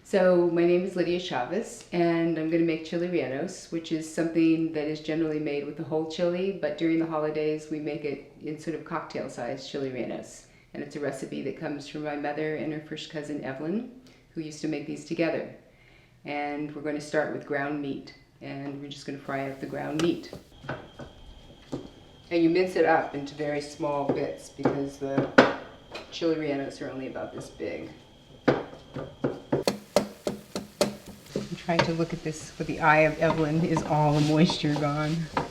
So my name is Lydia Chavez, and I'm going to make chili rellenos, which is something that is generally made with the whole chili, but during the holidays we make it in sort of cocktail-sized chili rellenos. And it's a recipe that comes from my mother and her first cousin Evelyn, who used to make these together. And we're going to start with ground meat, and we're just going to fry up the ground meat. And you mince it up into very small bits because the chili rellenos are only about this big. I'm trying to look at this with the eye of Evelyn. Is all the moisture gone? So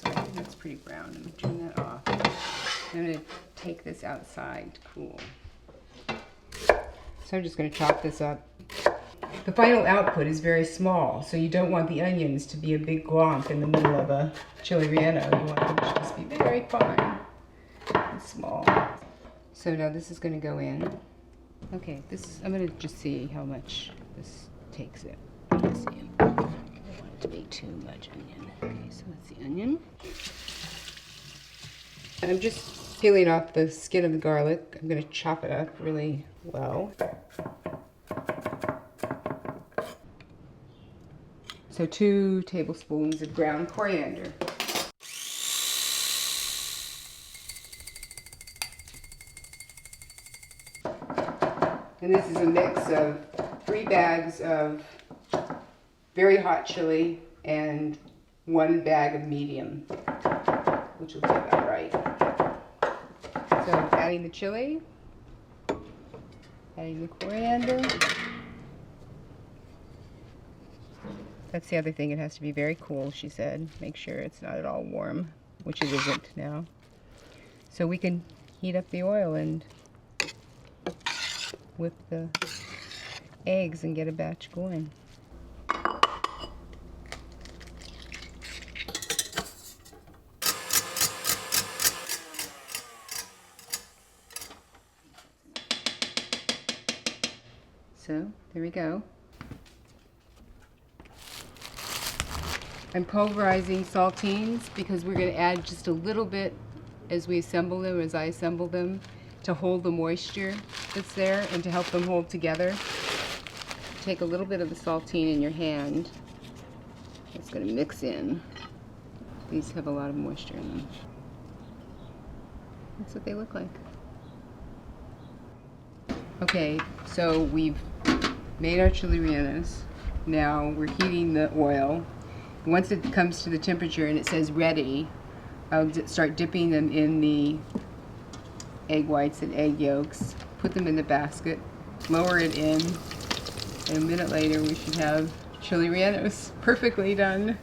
I think that's pretty brown. I'm going to turn that off. I'm going to take this outside to cool. So I'm just going to chop this up. The final output is very small, so you don't want the onions to be a big glomp in the middle of a chili relleno. You want them to just be very fine and small. So now this is going to go in. Okay, I'm going to just see how much this takes it. Let's see. I don't want it to be too much onion. Okay, so that's the onion. I'm just peeling off the skin of the garlic. I'm going to chop it up really well. So 2 tablespoons of ground coriander. And this is a mix of 3 bags of very hot chili and 1 bag of medium, which will be about right. So adding the chili, adding the coriander. That's the other thing, it has to be very cool, she said. Make sure it's not at all warm, which it isn't now. So we can heat up the oil and whip the eggs and get a batch going. So there we go. I'm pulverizing saltines because we're going to add just a little bit as we assemble them, as I assemble them, to hold the moisture that's there and to help them hold together. Take a little bit of the saltine in your hand. It's going to mix in. These have a lot of moisture in them. That's what they look like. Okay, so we've made our chili rellenos. Now we're heating the oil. Once it comes to the temperature and it says ready, I'll start dipping them in the egg whites and egg yolks, put them in the basket, lower it in, and a minute later we should have chili rellenos perfectly done.